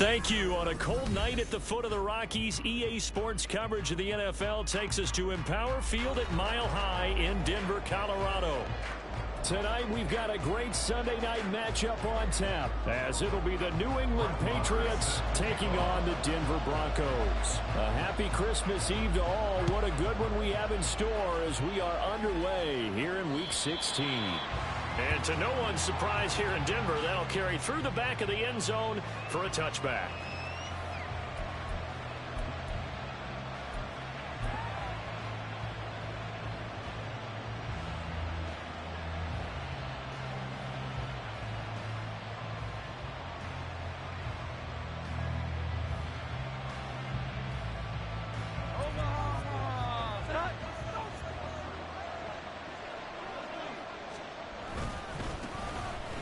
Thank you. On a cold night at the foot of the Rockies, EA Sports coverage of the NFL takes us to Empower Field at Mile High in Denver, Colorado. Tonight, we've got a great Sunday night matchup on tap, as it'll be the New England Patriots taking on the Denver Broncos. A happy Christmas Eve to all. What a good one we have in store as we are underway here in Week 16. And to no one's surprise here in Denver, that'll carry through the back of the end zone for a touchback.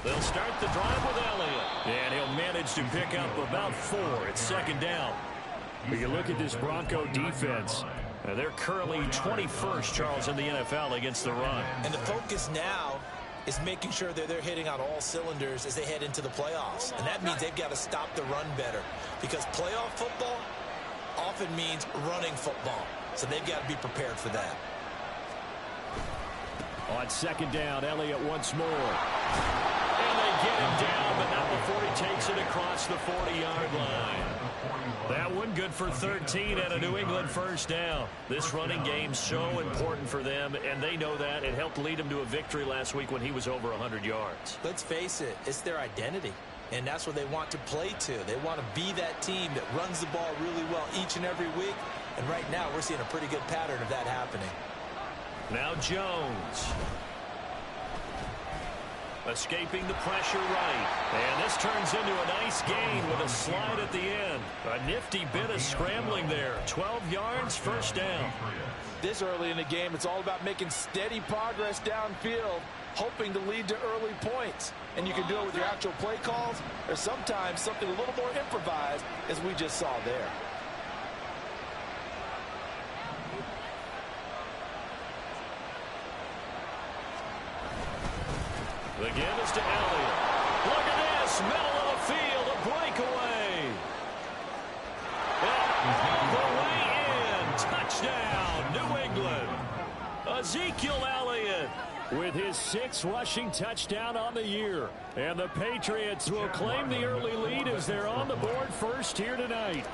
They'll start the drive with Elliott, and he'll manage to pick up about 4. It's second down. But you look at this Bronco defense, they're currently 21st, Charles, in the NFL against the run. And the focus now is making sure that they're hitting on all cylinders as they head into the playoffs. And that means they've got to stop the run better, because playoff football often means running football. So they've got to be prepared for that. On second down, Elliott once more. And they get him down, but not before he takes it across the 40-yard line. That one good for 13 and a New England first down. This running game so important for them, and they know that. It helped lead them to a victory last week when he was over 100 yards. Let's face it, it's their identity, and that's what they want to play to. They want to be that team that runs the ball really well each and every week, and right now we're seeing a pretty good pattern of that happening. Now Jones. Escaping the pressure right. And this turns into a nice gain with a slide at the end. A nifty bit of scrambling there. 12 yards, first down. This early in the game, it's all about making steady progress downfield, hoping to lead to early points. And you can do it with your actual play calls, or sometimes something a little more improvised, as we just saw there. The give is to Elliott. Look at this, middle of the field, a breakaway. And all the way in, touchdown, New England. Ezekiel Elliott with his 6th rushing touchdown on the year. And the Patriots will claim the early lead as they're on the board first here tonight.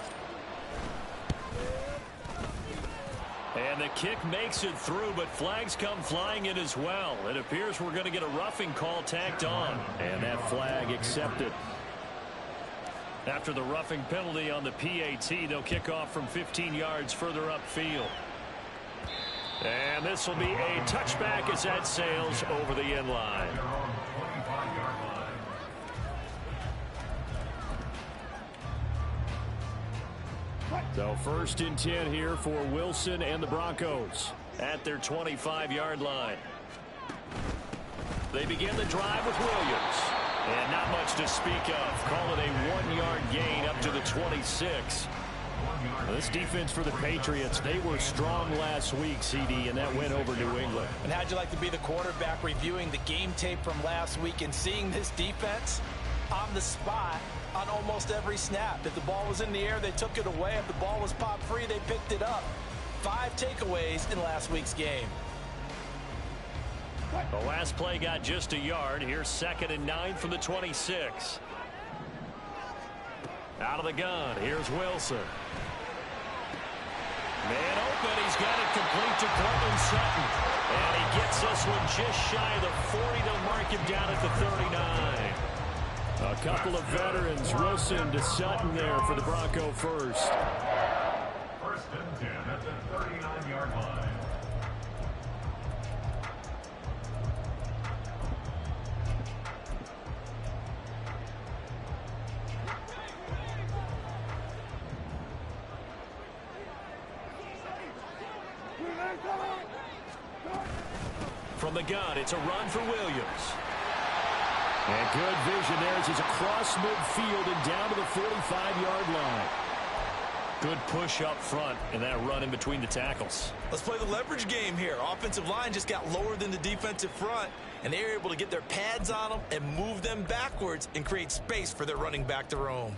And the kick makes it through, but flags come flying in as well. It appears we're going to get a roughing call tacked on. And that flag accepted. After the roughing penalty on the PAT, they'll kick off from 15 yards further upfield. And this will be a touchback as that sails over the end line. So 1st and 10 here for Wilson and the Broncos at their 25-yard line. They begin the drive with Williams. And not much to speak of. Call it a 1-yard gain up to the 26. This defense for the Patriots, they were strong last week, CD, and that went over New England. And how'd you like to be the quarterback reviewing the game tape from last week and seeing this defense on the spot on almost every snap? If the ball was in the air, they took it away. If the ball was popped free, they picked it up. 5 takeaways in last week's game. The last play got just a yard. Here's 2nd and 9 from the 26. Out of the gun, here's Wilson. Man open, he's got it complete to Cortland Sutton. And he gets this one just shy of the 40. They'll mark him down at the 39. A couple of veterans, Wilson to Sutton there for the Bronco first. 1st and 10 at the 39-yard line. From the gun, it's a run for Williams. And good vision there as he's across midfield and down to the 45-yard line. Good push up front and that run in between the tackles. Let's play the leverage game here. Offensive line just got lower than the defensive front, and they were able to get their pads on them and move them backwards and create space for their running back to roam.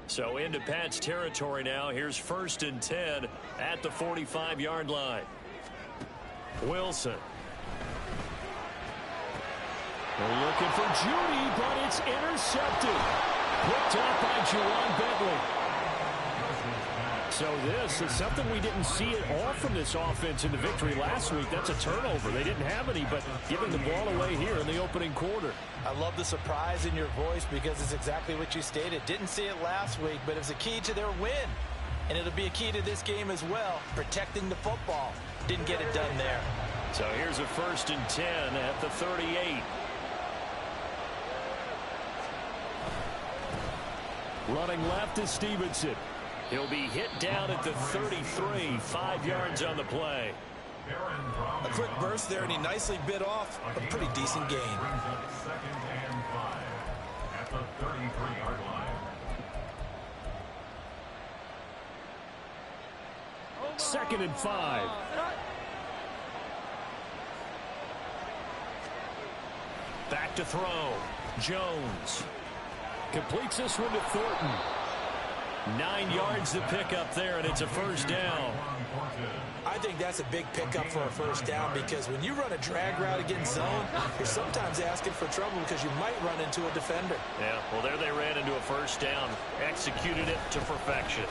So into Pat's territory now. Here's 1st and 10 at the 45-yard line. Wilson. They're looking for Judy, but it's intercepted. Picked up by Juwan Bentley. So this is something we didn't see at all from this offense in the victory last week. That's a turnover. They didn't have any, but giving the ball away here in the opening quarter. I love the surprise in your voice because it's exactly what you stated. Didn't see it last week, but it was a key to their win. And it'll be a key to this game as well, protecting the football. Didn't get it done there. So here's a 1st and 10 at the 38. Running left is Stevenson. He'll be hit down at the 33, 5 yards on the play. A quick burst there, and he nicely bit off a pretty decent gain. 2nd and 5 at the 33-yard line. 2nd and 5. Back to throw. Jones completes this one to Thornton. 9 yards to pick up there, and it's a 1st down. I think that's a big pickup for a 1st down because when you run a drag route against zone, you're sometimes asking for trouble because you might run into a defender. Yeah, well, there they ran into a 1st down. Executed it to perfection.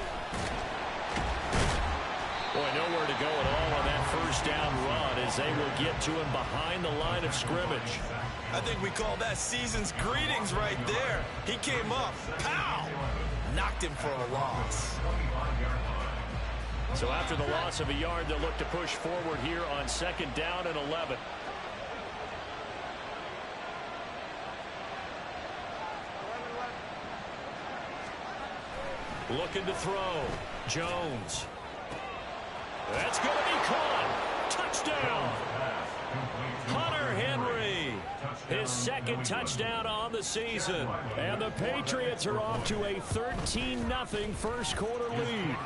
Boy, nowhere to go at all on that 1st down run as they will get to him behind the line of scrimmage. I think we call that season's greetings right there. He came up, pow! Knocked him for a loss. So after the loss of a yard, they'll look to push forward here on 2nd down and 11. Looking to throw. Jones. That's going to be caught. Touchdown. Hunter Henry. His 2nd touchdown on the season. And the Patriots are off to a 13-0 first quarter lead.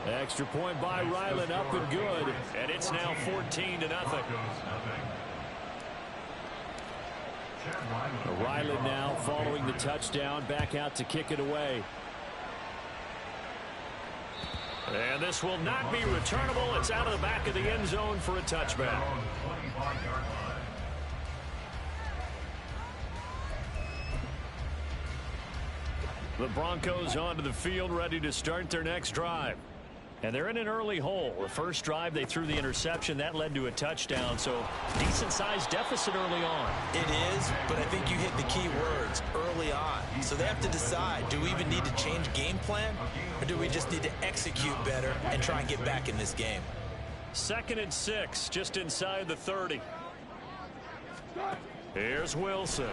Extra point by Ryland, up and good. And it's now 14-0. Ryland now following the touchdown, back out to kick it away. And this will not be returnable. It's out of the back of the end zone for a touchback. The Broncos onto the field, ready to start their next drive. And they're in an early hole. The first drive, they threw the interception. That led to a touchdown, so decent-sized deficit early on. It is, but I think you hit the key words, early on. So they have to decide, do we even need to change game plan, or do we just need to execute better and try and get back in this game? 2nd and 6, just inside the 30. Here's Wilson.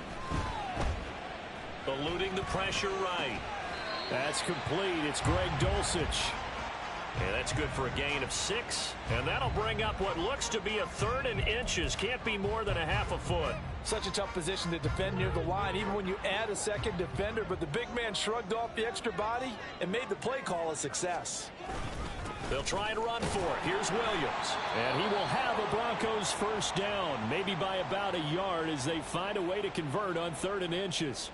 Eluding the pressure right. That's complete. It's Greg Dulcich. And that's good for a gain of 6. And that'll bring up what looks to be a 3rd and inches. Can't be more than a half a foot. Such a tough position to defend near the line, even when you add a 2nd defender. But the big man shrugged off the extra body and made the play call a success. They'll try and run for it. Here's Williams. And he will have a Broncos 1st down, maybe by about a yard as they find a way to convert on 3rd and inches.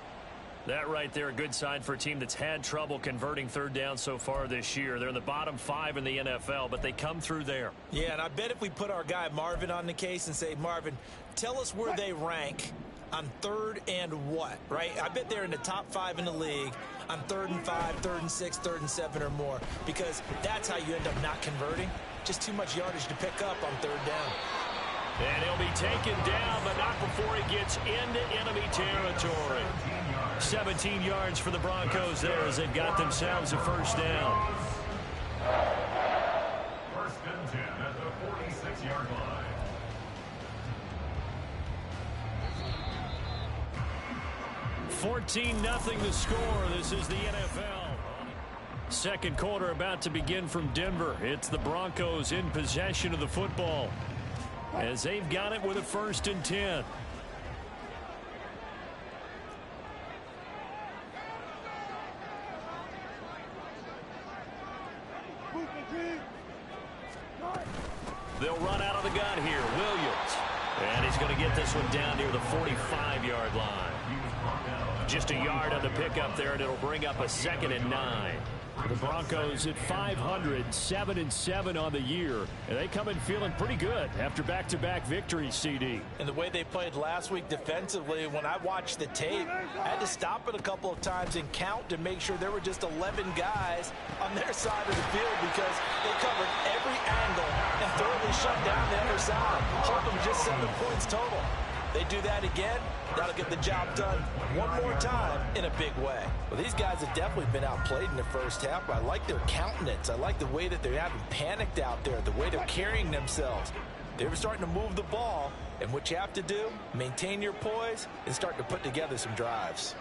That right there, a good sign for a team that's had trouble converting 3rd down so far this year. They're in the bottom 5 in the NFL, but they come through there. Yeah, and I bet if we put our guy Marvin on the case and say, Marvin, tell us where they rank on 3rd and what, right? I bet they're in the top 5 in the league on 3rd and 5, 3rd and 6, 3rd and 7 or more, because that's how you end up not converting. Just too much yardage to pick up on 3rd down. And he'll be taken down, but not before he gets into enemy territory. 17 yards for the Broncos there as they got themselves a 1st down. 1st and 10 at the 46-yard line. $14-0 the score. This is the NFL. 2nd quarter about to begin from Denver. It's the Broncos in possession of the football as they've got it with a 1st and 10. They'll run out of the gun here. Williams. And he's going to get this one down near the 45-yard line. Just a yard on the pickup there, and it'll bring up a 2nd and 9. The Broncos at 500, 7-7 on the year. And they come in feeling pretty good after back-to-back victories, CD. And the way they played last week defensively, when I watched the tape, I had to stop it a couple of times and count to make sure there were just 11 guys on their side of the field because they covered every angle and thoroughly shut down the other side, holding them just 7 points total. They do that again, that'll get the job done one more time in a big way. Well, these guys have definitely been outplayed in the first half, but I like their countenance. I like the way that they haven't panicked out there, the way they're carrying themselves. They're starting to move the ball, and what you have to do, maintain your poise and start to put together some drives.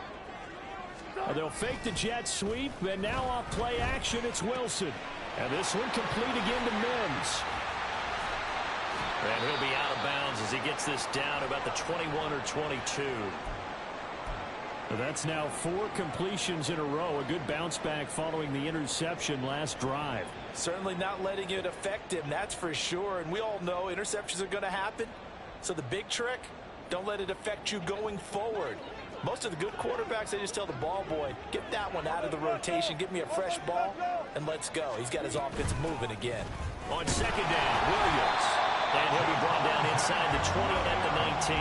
They'll fake the jet sweep, and now off play action, it's Wilson. And this one complete again to Mims. And he'll be out of bounds as he gets this down about the 21 or 22. That's now 4 completions in a row. A good bounce back following the interception last drive. Certainly not letting it affect him, that's for sure. And we all know interceptions are going to happen. So the big trick, don't let it affect you going forward. Most of the good quarterbacks, they just tell the ball boy, get that one out of the rotation, give me a fresh ball, and let's go. He's got his offense moving again. On 2nd down, Williams. And he'll be brought down inside the 20 at the 19.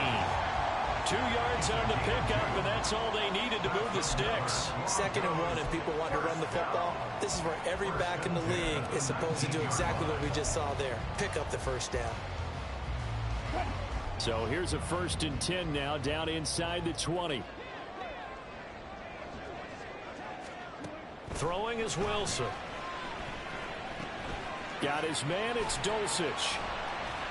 2 yards on the pickup, and that's all they needed to move the sticks. 2nd and 1, and people want to run the football. This is where every back in the league is supposed to do exactly what we just saw there. Pick up the first down. So here's a 1st and 10 now, down inside the 20. Throwing is Wilson. Got his man, it's Dulcich.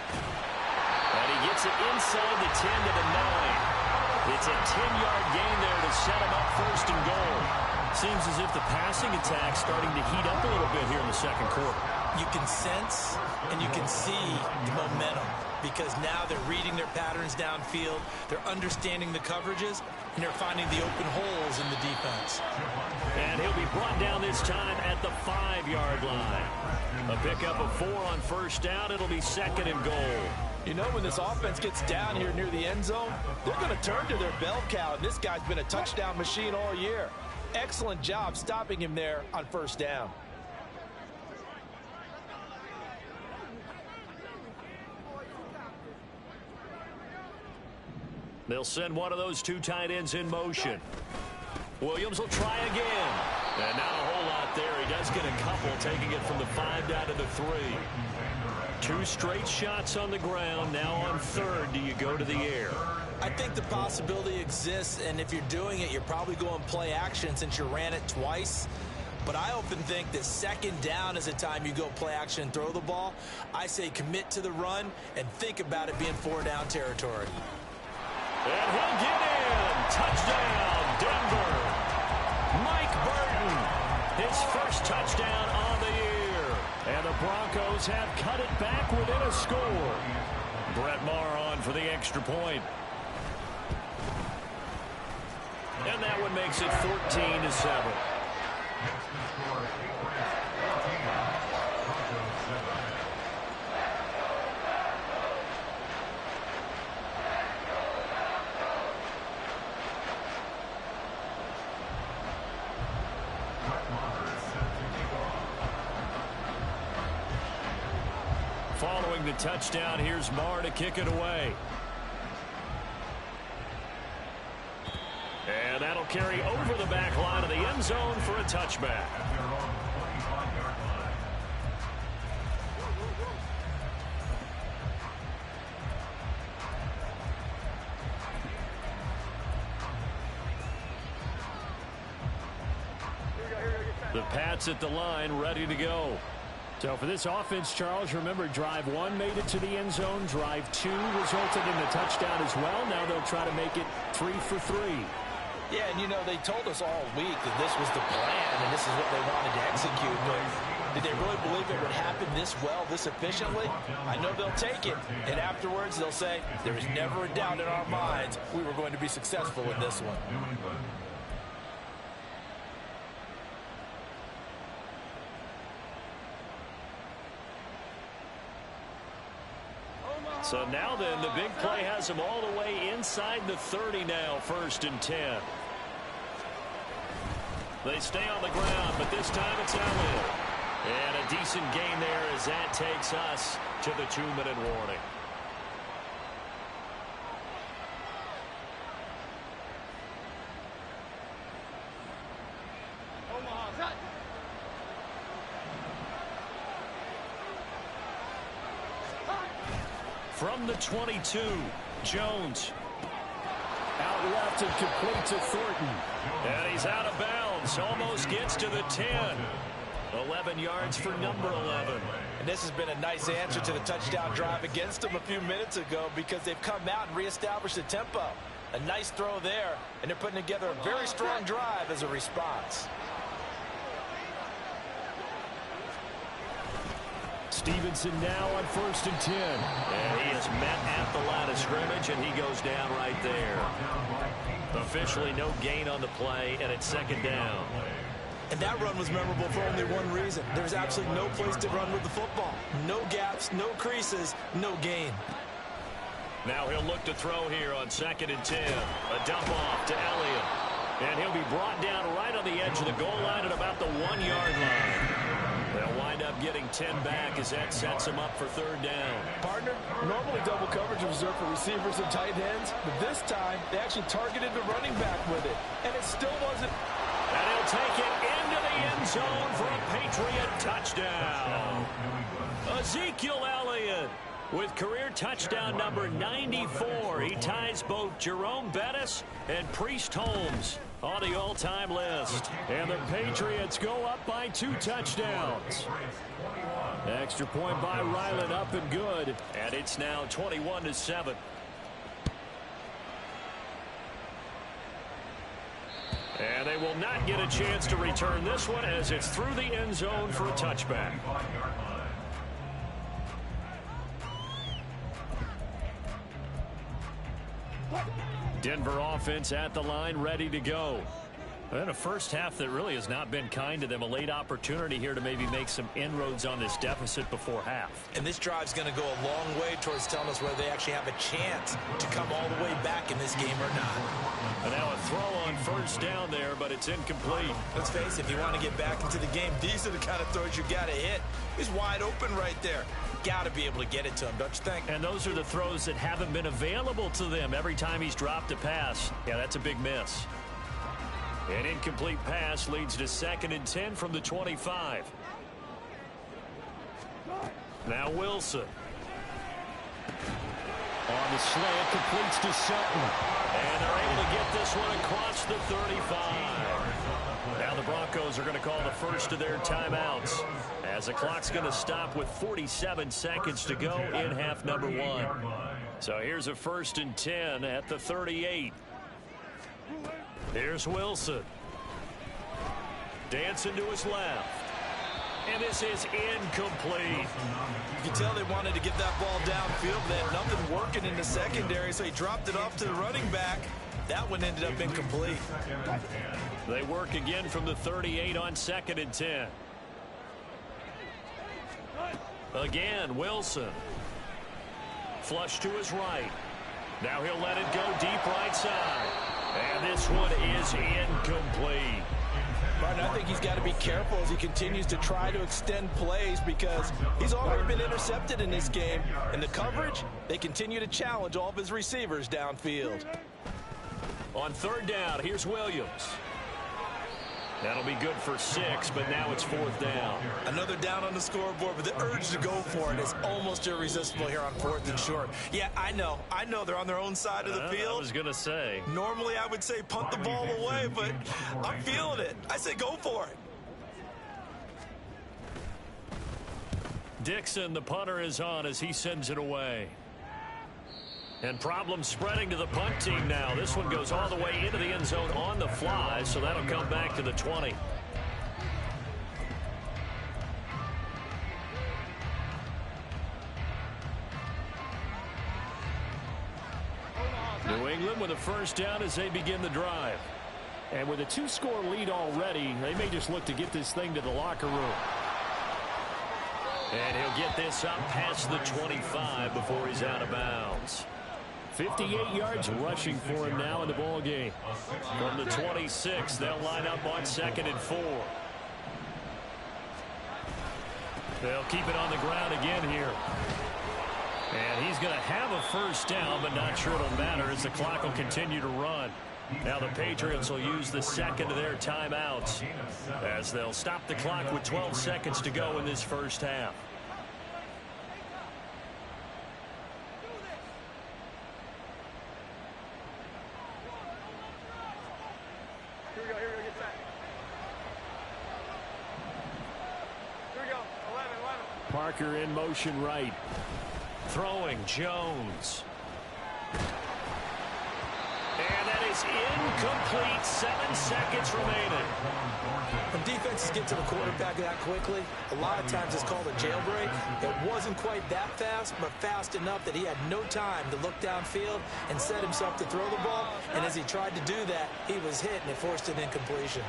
And he gets it inside the 10 to the 9. It's a 10-yard gain there to set him up 1st and goal. Seems as if the passing attack's starting to heat up a little bit here in the 2nd quarter. You can sense and you can see the momentum because now they're reading their patterns downfield, they're understanding the coverages, and they're finding the open holes in the defense. And he'll be brought down this time at the 5-yard line. A pickup of 4 on 1st down. It'll be 2nd and goal. You know, when this offense gets down here near the end zone, they're going to turn to their bell cow, and this guy's been a touchdown machine all year. Excellent job stopping him there on 1st down. They'll send one of those 2 tight ends in motion. Williams will try again. And not a whole lot there. He does get a couple, taking it from the 5 down to the 3. 2 straight shots on the ground. Now on 3rd, do you go to the air? I think the possibility exists, and if you're doing it, you're probably going play action since you ran it twice. But I often think that 2nd down is the time you go play action and throw the ball. I say commit to the run and think about it being 4-down territory. And he'll get in. Touchdown, Denver. Mike Burton, his 1st touchdown on the year. And the Broncos have cut it back within a score. Brett Maher on for the extra point. And that one makes it 14-7. Following the touchdown, here's Maher to kick it away. And that'll carry over the back line of the end zone for a touchback. The Pats at the line, ready to go. So for this offense, Charles, remember, drive 1 made it to the end zone. Drive 2 resulted in a touchdown as well. Now they'll try to make it 3 for 3. Yeah, and you know, they told us all week that this was the plan and this is what they wanted to execute. But did they really believe it would happen this well, this efficiently? I know they'll take it. And afterwards, they'll say, there was never a doubt in our minds we were going to be successful in this one. So now then, the big play has them all the way inside the 30 now, 1st and 10. They stay on the ground, but this time it's Elliott. And a decent gain there as that takes us to the 2-minute warning. From the 22, Jones. Out left and complete to Thornton. And he's out of bounds. Almost gets to the 10. 11 yards for number 11. And this has been a nice answer to the touchdown drive against them a few minutes ago because they've come out and reestablished the tempo. A nice throw there, and they're putting together a very strong drive as a response. Stevenson now on 1st and 10. And he is met at the line of scrimmage, and he goes down right there. Officially no gain on the play, and it's 2nd down. And that run was memorable for only one reason. There's absolutely no place to run with the football. No gaps, no creases, no gain. Now he'll look to throw here on 2nd and 10. A dump off to Elliott. And he'll be brought down right on the edge of the goal line at about the 1-yard line. They'll wind up getting 10 back as that sets them up for 3rd down. Partner, normally double coverage is reserved for receivers and tight ends, but this time they actually targeted the running back with it, and it still wasn't. And he'll take it into the end zone for a Patriot touchdown. Ezekiel Elliott with career touchdown number 94. He ties both Jerome Bettis and Priest Holmes on the all-time list. And the Patriots go up by 2 touchdowns. Extra point by Ryland up and good. And it's now 21-7. And they will not get a chance to return this one as it's through the end zone for a touchback. Denver offense at the line, ready to go. And a first half that really has not been kind to them. A late opportunity here to maybe make some inroads on this deficit before half. And this drive's going to go a long way towards telling us whether they actually have a chance to come all the way back in this game or not. And now a throw on 1st down there, but it's incomplete. Let's face it, if you want to get back into the game, these are the kind of throws you got to hit. He's wide open right there. Got to be able to get it to him, don't you think? And those are the throws that haven't been available to them every time he's dropped a pass. Yeah, that's a big miss. An incomplete pass leads to 2nd and 10 from the 25. Now Wilson. On the slant, completes to Sutton. And they're able to get this one across the 35. Now the Broncos are going to call the first of their timeouts, as the clock's going to stop with 47 seconds to go in half number 1. So here's a 1st and 10 at the 38. Here's Wilson. Dancing to his left. And this is incomplete. You can tell they wanted to get that ball downfield. They had nothing working in the secondary, so he dropped it off to the running back. That one ended up incomplete. They work again from the 38 on 2nd and 10. Again, Wilson. Flush to his right. Now he'll let it go deep right side. And this one is incomplete. Martin, I think he's got to be careful as he continues to try to extend plays because he's already been intercepted in this game. And the coverage, they continue to challenge all of his receivers downfield. On 3rd down, here's Williams. That'll be good for 6, but now it's 4th down. Another down on the scoreboard, but the urge to go for it is almost irresistible here on 4th and short. Yeah, I know they're on their own side of the field. I was going to say. Normally I would say punt the ball away, but I'm feeling it. I say go for it. Dixon, the punter, is on as he sends it away. And problems spreading to the punt team now. This one goes all the way into the end zone on the fly, so that'll come back to the 20. New England with a 1st down as they begin the drive. And with a 2-score lead already, they may just look to get this thing to the locker room. And he'll get this up past the 25 before he's out of bounds. 58 yards rushing for him now in the ball game. From the 26, they'll line up on 2nd and 4. They'll keep it on the ground again here. And he's going to have a first down, but not sure it'll matter as the clock will continue to run. Now the Patriots will use the second of their timeouts as they'll stop the clock with 12 seconds to go in this first half. Here we go, get set. Here we go, 11. Parker in motion right. Throwing Jones. And that is incomplete. 7 seconds remaining. When defenses get to the quarterback that quickly, a lot of times it's called a jailbreak. It wasn't quite that fast, but fast enough that he had no time to look downfield and set himself to throw the ball. And as he tried to do that, he was hit and it forced an incompletion.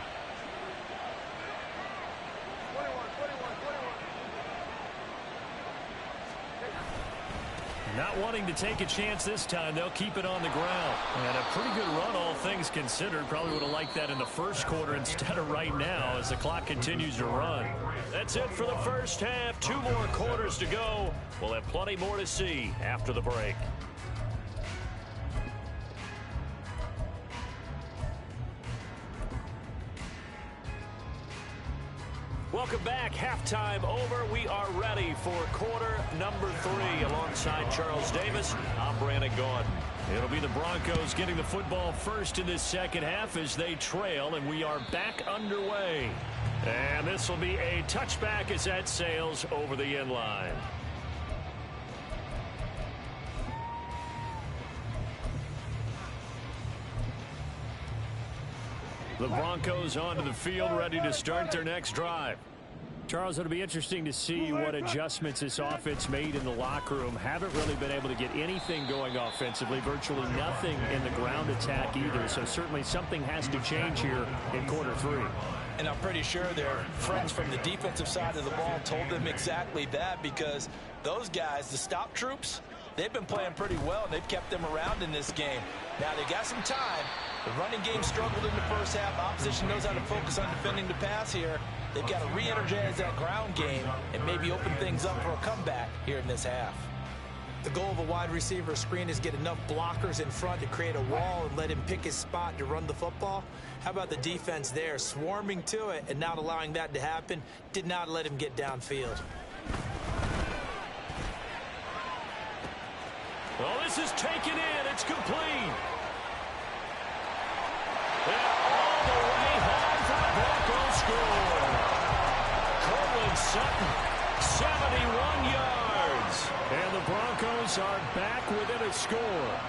Not wanting to take a chance this time, they'll keep it on the ground. And a pretty good run, all things considered. Probably would have liked that in the first quarter instead of right now as the clock continues to run. That's it for the first half. 2 more quarters to go. We'll have plenty more to see after the break. Welcome back. Halftime over. We are ready for quarter number 3. Alongside Charles Davis, I'm Brandon Gaudin. It'll be the Broncos getting the football first in this second half as they trail, and we are back underway. And this will be a touchback as that sails over the end line. The Broncos onto the field, ready to start their next drive. Charles, it'll be interesting to see what adjustments this offense made in the locker room. Haven't really been able to get anything going offensively, virtually nothing in the ground attack either. So certainly something has to change here in quarter 3. And I'm pretty sure their friends from the defensive side of the ball told them exactly that, because those guys, the stop troops, they've been playing pretty well, and they've kept them around in this game. Now, they got some time. The running game struggled in the first half. Opposition knows how to focus on defending the pass here. They've got to re-energize that ground game and maybe open things up for a comeback here in this half. The goal of a wide receiver screen is get enough blockers in front to create a wall and let him pick his spot to run the football. How about the defense there, swarming to it and not allowing that to happen? Did not let him get downfield. Well, this is taken in. It's complete. And all the way home for the Broncos score. Cortland Sutton, 71 yards. And the Broncos are back within a score.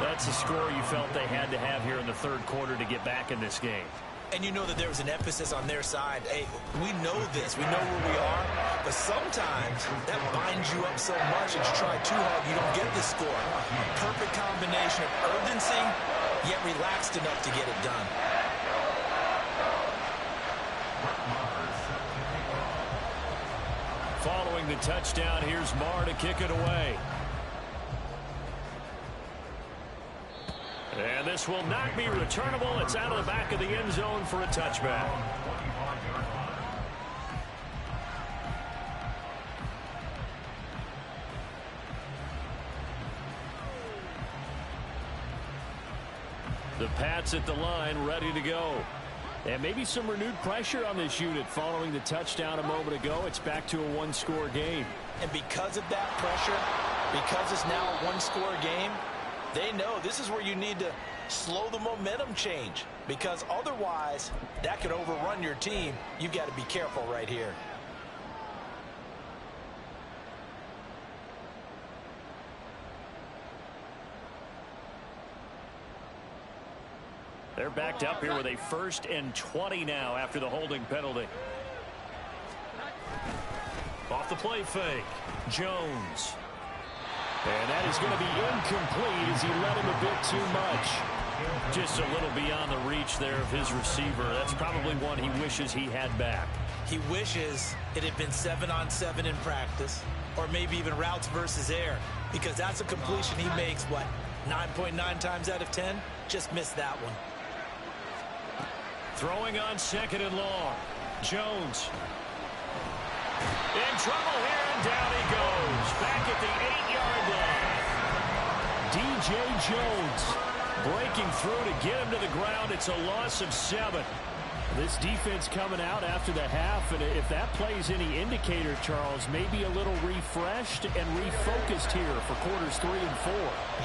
That's a score you felt they had to have here in the third quarter to get back in this game. And you know that there was an emphasis on their side. Hey, we know this. We know where we are. But sometimes that binds you up so much that you try too hard, you don't get the score. Perfect combination of urgency, yet relaxed enough to get it done. Following the touchdown, here's Marr to kick it away. And this will not be returnable. It's out of the back of the end zone for a touchback. The Pats at the line, ready to go. And maybe some renewed pressure on this unit following the touchdown a moment ago. It's back to a one-score game. And because of that pressure, because it's now a one-score game, they know this is where you need to slow the momentum change, because otherwise that could overrun your team. You've got to be careful right here. They're backed up here with a 1st and 20 now after the holding penalty. Off the play fake, Jones. And that is going to be incomplete as he let him a bit too much. Just a little beyond the reach there of his receiver. That's probably one he wishes he had back. He wishes it had been 7-on-7 in practice, or maybe even routes versus air, because that's a completion he makes, what, 9.9 times out of 10? Just missed that one. Throwing on 2nd and long. Jones. In trouble here, and down he goes. Back at the 8-yard line. DJ Jones breaking through to get him to the ground. It's a loss of 7. This defense coming out after the half, and if that plays any indicator, Charles, maybe a little refreshed and refocused here for quarters 3 and 4.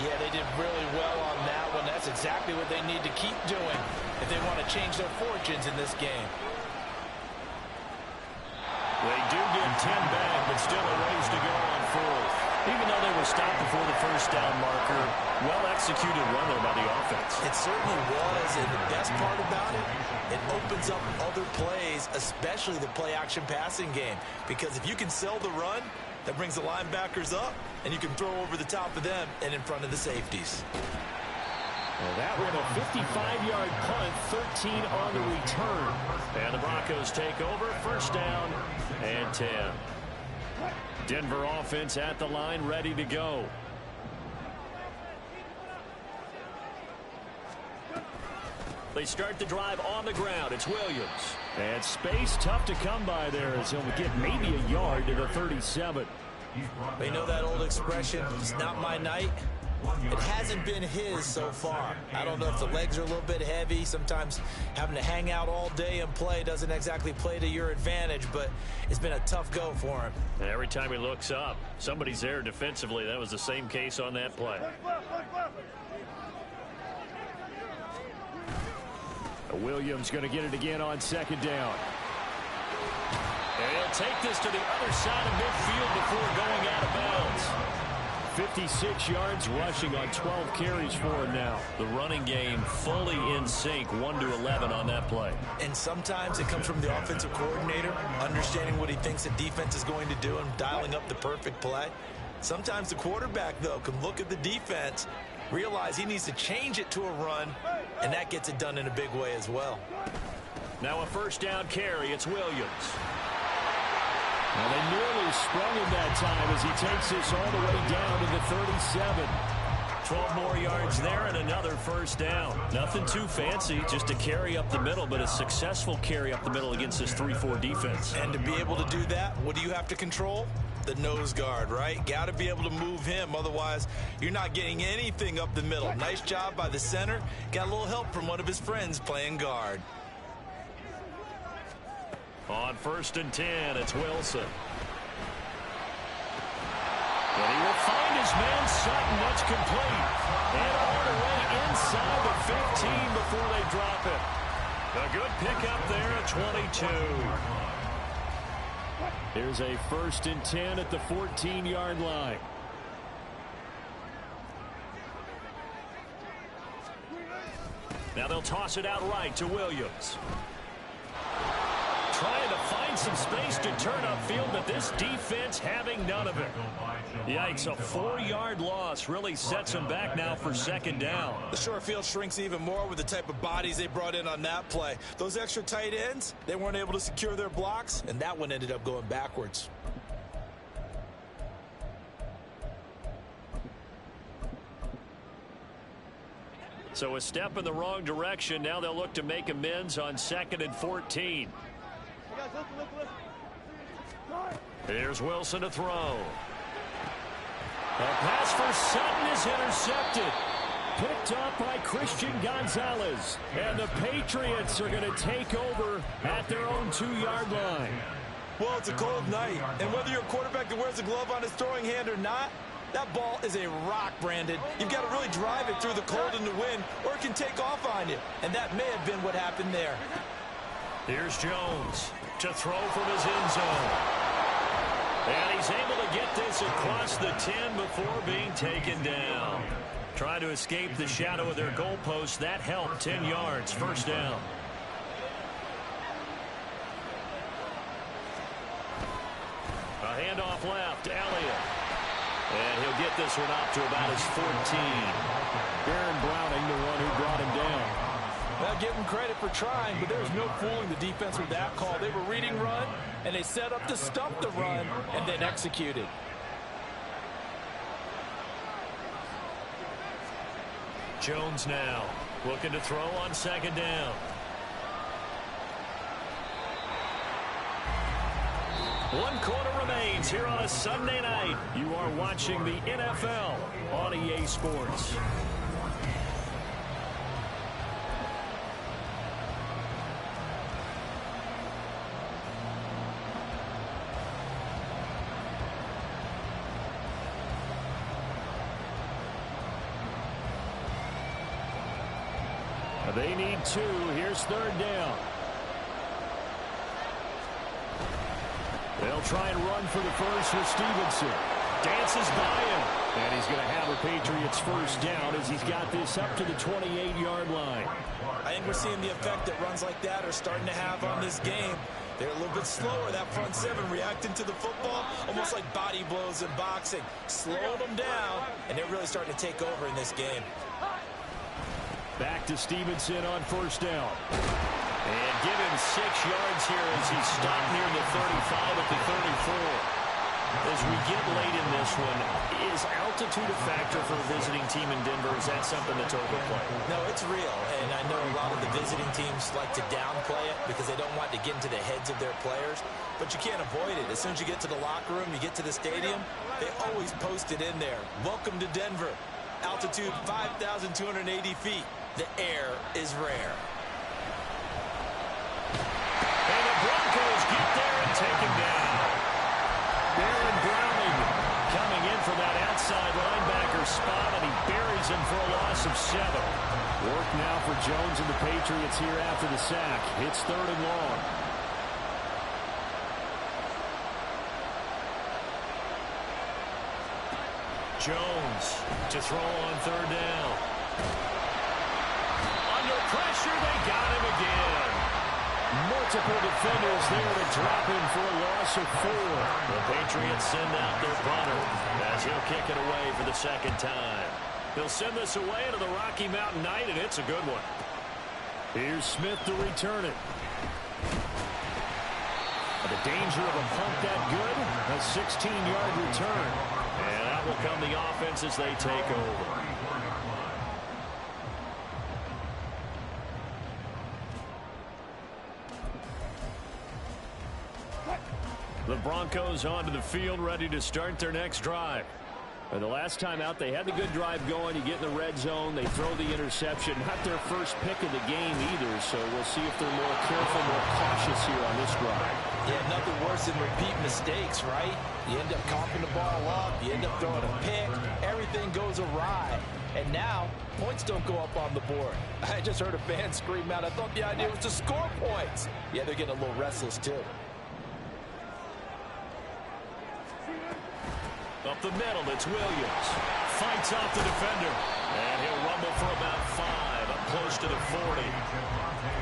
Yeah, they did really well on that one. That's exactly what they need to keep doing if they want to change their fortunes in this game. They do get 10 back, but still a ways to go on 4th. Even though they were stopped before the first down marker, well-executed run there by the offense. It certainly was, and the best part about it, it opens up other plays, especially the play-action passing game. Because if you can sell the run, that brings the linebackers up, and you can throw over the top of them and in front of the safeties. Well, that one a 55-yard punt, 13 on the return. And the Broncos take over, first down and 10. Denver offense at the line, ready to go. They start the drive on the ground. It's Williams. And space tough to come by there as he'll get maybe a yard to the 37. They know that old expression, it's not my night. It hasn't been his so far. I don't know if the legs are a little bit heavy. Sometimes having to hang out all day and play doesn't exactly play to your advantage, but it's been a tough go for him. And every time he looks up, somebody's there defensively. That was the same case on that play. Williams going to get it again on 2nd down. And he'll take this to the other side of midfield before going out of bounds. 56 yards rushing on 12 carries for him now. The running game fully in sync, 1-11 on that play. And sometimes it comes from the offensive coordinator, understanding what he thinks the defense is going to do and dialing up the perfect play. Sometimes the quarterback, though, can look at the defense, realize he needs to change it to a run, and that gets it done in a big way as well. Now a first down carry. It's Williams. Well, they nearly sprung him that time as he takes this all the way down to the 37. 12 more yards there and another first down. Nothing too fancy, just a carry up the middle, but a successful carry up the middle against this 3-4 defense. And to be able to do that, what do you have to control? The nose guard, right? Got to be able to move him, otherwise you're not getting anything up the middle. Nice job by the center. Got a little help from one of his friends playing guard. On 1st and 10, it's Wilson. And he will find his man Sutton. That's complete. And all the way inside the 15 before they drop it. A good pickup there at 22. Here's a 1st and 10 at the 14-yard line. Now they'll toss it out right to Williams. Trying to find some space to turn upfield, but this defense having none of it. Yikes, a 4-yard loss really sets them back now for 2nd down. The short field shrinks even more with the type of bodies they brought in on that play. Those extra tight ends, they weren't able to secure their blocks, and that one ended up going backwards. So a step in the wrong direction. Now they'll look to make amends on 2nd and 14. Here's Wilson to throw. A pass for Sutton is intercepted. Picked up by Christian Gonzalez. And the Patriots are going to take over at their own 2-yard line. Well, it's a cold night, and whether you're a quarterback that wears a glove on his throwing hand or not, that ball is a rock, Brandon. You've got to really drive it through the cold and the wind, or it can take off on you. And that may have been what happened there. Here's Jones to throw from his end zone. And he's able to get this across the 10 before being taken down. Trying to escape the shadow of their goalpost. That helped. 10 yards, first down. A handoff left, Elliott. And he'll get this one up to about his 14. Baron Browning, the one who brought him down. Well, give them credit for trying, but there was no fooling the defense with that call. They were reading run, and they set up to stop the run and then executed. Jones now looking to throw on second down. One quarter remains here on a Sunday night. You are watching the NFL on EA Sports. They need 2. Here's third down. They'll try and run for the first with Stevenson. Dances by him. And he's going to have a Patriots first down as he's got this up to the 28-yard line. I think we're seeing the effect that runs like that are starting to have on this game. They're a little bit slower, that front seven, reacting to the football, almost like body blows in boxing. Slow them down, and they're really starting to take over in this game. Back to Stevenson on first down. And give him 6 yards here as he's stopped near the 35 at the 34. As we get late in this one, is altitude a factor for a visiting team in Denver? Is that something that's overplayed? No, it's real, and I know a lot of the visiting teams like to downplay it because they don't want to get into the heads of their players, but you can't avoid it. As soon as you get to the locker room, you get to the stadium, they always post it in there. Welcome to Denver. Altitude 5,280 feet. The air is rare. And the Broncos get there and take him down. Baron Browning coming in for that outside linebacker spot, and he buries him for a loss of 7. Work now for Jones and the Patriots here after the sack. It's third and long. Jones to throw on third down. Under pressure, they got him again. Multiple defenders there to drop him for a loss of 4. The Patriots send out their punter as he'll kick it away for the second time. They'll send this away into the Rocky Mountain Night, and it's a good one. Here's Smith to return it. The danger of a punt that good, a 16-yard return. And that will come the offense as they take over. The Broncos onto the field, ready to start their next drive. The last time out, they had the good drive going. You get in the red zone, they throw the interception. Not their first pick of the game either, so we'll see if they're more careful, more cautious here on this drive. Yeah, nothing worse than repeat mistakes, right? You end up coughing the ball up, you end up throwing a pick, everything goes awry. And now, points don't go up on the board. I just heard a fan scream out, I thought the idea was to score points. Yeah, they're getting a little restless too. Up the middle, it's Williams. Fights off the defender. And he'll rumble for about 5, up close to the 40.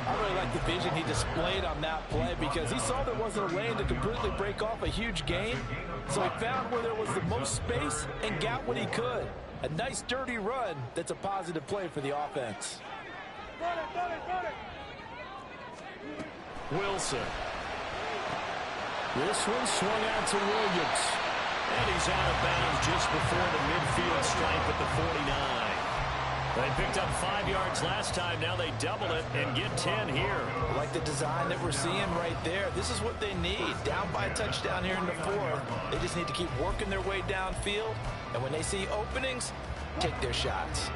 I really like the vision he displayed on that play because he saw there wasn't a lane to completely break off a huge gain. So he found where there was the most space and got what he could. A nice dirty run that's a positive play for the offense. Wilson. This one swung out to Williams. And he's out of bounds just before the midfield stripe at the 49. They picked up 5 yards last time. Now they double it and get 10 here. I like the design that we're seeing right there. This is what they need. Down by a touchdown here in the 4th. They just need to keep working their way downfield. And when they see openings, take their shots.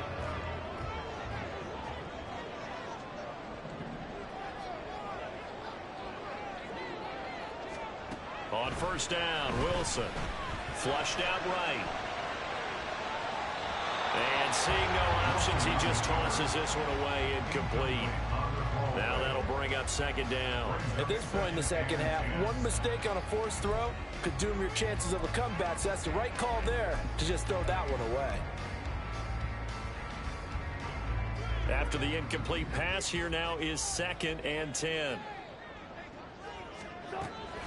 On first down, Wilson. Flushed out right. And seeing no options, he just tosses this one away incomplete. Now that'll bring up second down. At this point in the second half, one mistake on a forced throw could doom your chances of a comeback. So that's the right call there to just throw that one away. After the incomplete pass, here now is 2nd and 10.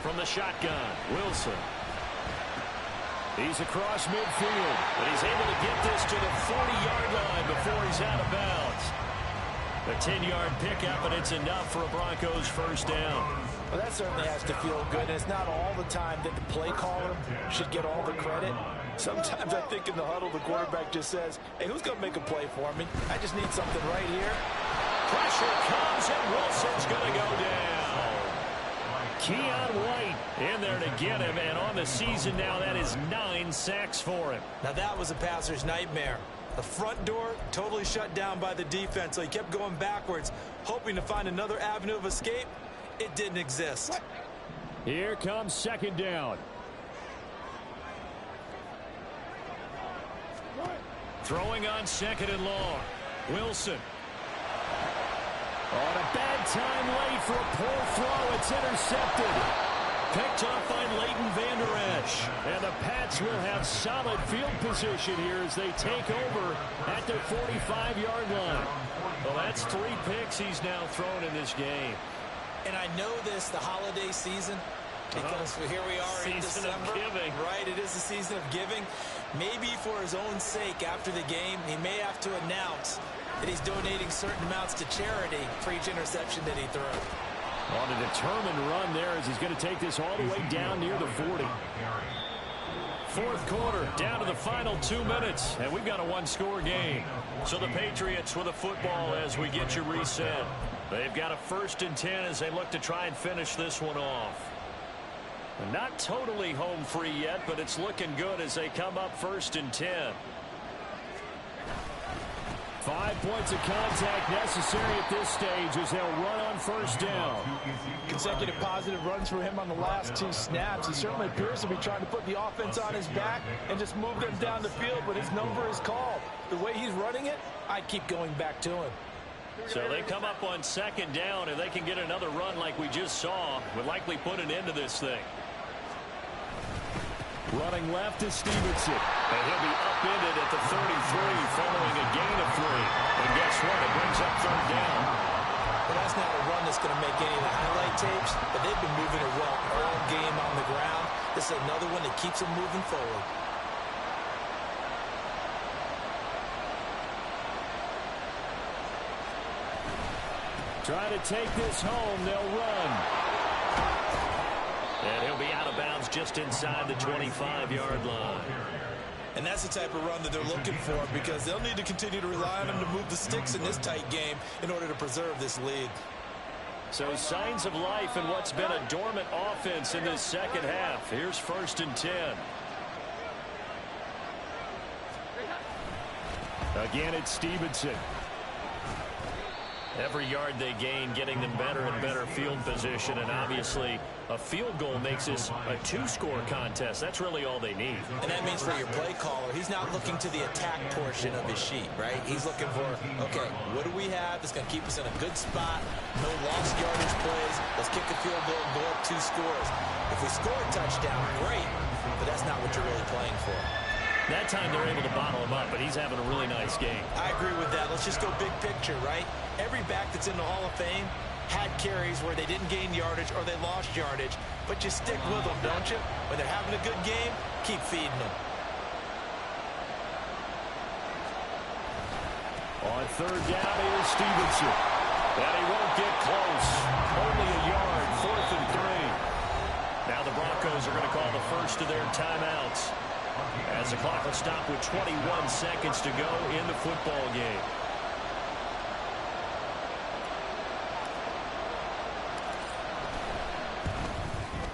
From the shotgun, Wilson. He's across midfield, but he's able to get this to the 40-yard line before he's out of bounds. A 10-yard pickup, and it's enough for a Broncos first down. Well, that certainly has to feel good, and it's not all the time that the play caller should get all the credit. Sometimes I think in the huddle, the quarterback just says, hey, who's going to make a play for me? I just need something right here. Pressure comes, and Wilson's going to go down. Keon White in there to get him, and on the season now, that is 9 sacks for him. Now that was a passer's nightmare. The front door totally shut down by the defense, so he kept going backwards, hoping to find another avenue of escape. It didn't exist. Here comes second down. Throwing on second and long. Wilson. On a bad time late for a poor throw. It's intercepted. Picked off by Leighton Vander Esch. And the Pats will have solid field position here as they take over at their 45-yard line. Well, that's 3 picks he's now thrown in this game. And I know this, the holiday season, because here we are in December. Season of giving. Right, it is the season of giving. Maybe for his own sake after the game, he may have to announce that he's donating certain amounts to charity for each interception that he threw. On a determined run there as he's going to take this all the way down near the 40. Fourth quarter, down to the final 2 minutes, and we've got a one-score game. So the Patriots with a football as we get you reset. They've got a 1st and 10 as they look to try and finish this one off. Not totally home free yet, but it's looking good as they come up 1st and 10. 5 points of contact necessary at this stage as they'll run on 1st down. Consecutive positive runs for him on the last 2 snaps. He certainly appears to be trying to put the offense on his back and just move them down the field, but his number is called. The way he's running it, I keep going back to him. So they come up on 2nd down, and they can get another run like we just saw. Would likely put an end to this thing. Running left is Stevenson. And he'll be upended at the 33 following a gain of 3. And guess what? It brings up 3rd down. Well, that's not a run that's going to make any of the highlight tapes, but they've been moving it well all game on the ground. This is another one that keeps them moving forward. Try to take this home. They'll run. And he'll be out of bounds just inside the 25-yard line. And that's the type of run that they're looking for because they'll need to continue to rely on him to move the sticks in this tight game in order to preserve this lead. So signs of life in what's been a dormant offense in this second half. Here's 1st and 10. Again, it's Stevenson. Every yard they gain, getting them better and better field position. And obviously, a field goal makes this a 2-score contest. That's really all they need. And that means for your play caller, he's not looking to the attack portion of his sheet, right? He's looking for, okay, what do we have that's going to keep us in a good spot? No lost yardage plays. Let's kick a field goal and go up 2 scores. If we score a touchdown, great, but that's not what you're really playing for. That time they're able to bottle him up, but he's having a really nice game. I agree with that. Let's just go big picture, right? Every back that's in the Hall of Fame had carries where they didn't gain yardage or they lost yardage, but you stick with them, don't you? When they're having a good game, keep feeding them. On 3rd down is Stevenson. And he won't get close. Only a yard, 4th and 3. Now the Broncos are going to call the first of their timeouts, as the clock will stop with 21 seconds to go in the football game.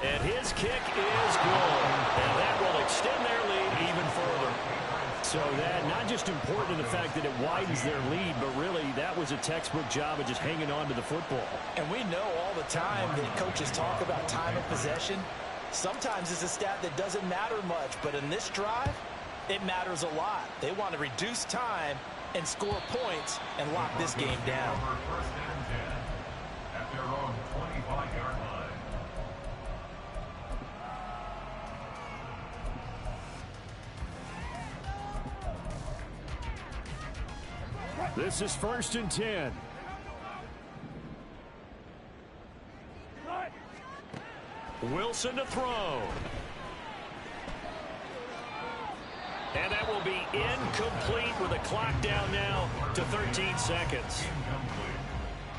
And his kick is good. And that will extend their lead even further. So that not just important in the fact that it widens their lead, but really that was a textbook job of just hanging on to the football. And we know all the time that coaches talk about time of possession. Sometimes it's a stat that doesn't matter much, but in this drive, it matters a lot. They want to reduce time and score points and lock this game down. First and 10 at their own 25-yard line. This is 1st and 10. Wilson to throw. And that will be incomplete with a clock down now to 13 seconds.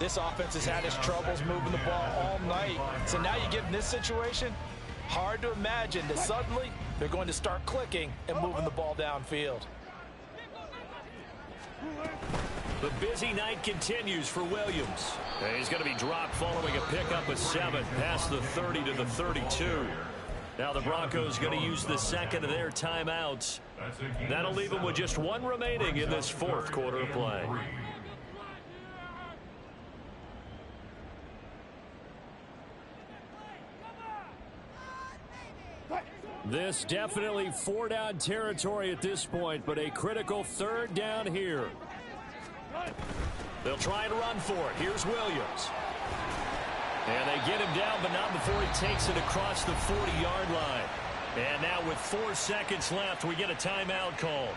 This offense has had its troubles moving the ball all night. So now you get in this situation, hard to imagine that suddenly they're going to start clicking and moving the ball downfield. The busy night continues for Williams. And he's going to be dropped following a pickup of 7 past the 30 to the 32. Now the Broncos going to use the second of their timeouts. That'll leave them with just 1 remaining in this fourth quarter of play. This definitely 4-down territory at this point, but a critical 3rd down here. They'll try and run for it. Here's Williams. And they get him down, but not before he takes it across the 40-yard line. And now with 4 seconds left, we get a timeout call.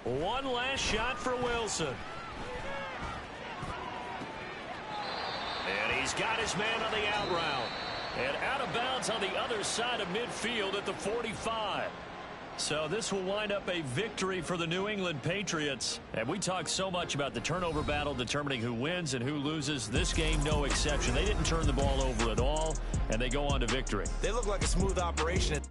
One last shot for Wilson. And he's got his man on the out route. And out of bounds on the other side of midfield at the 45. So this will wind up a victory for the New England Patriots. And we talk so much about the turnover battle determining who wins and who loses. This game, no exception. They didn't turn the ball over at all, and they go on to victory. They look like a smooth operation.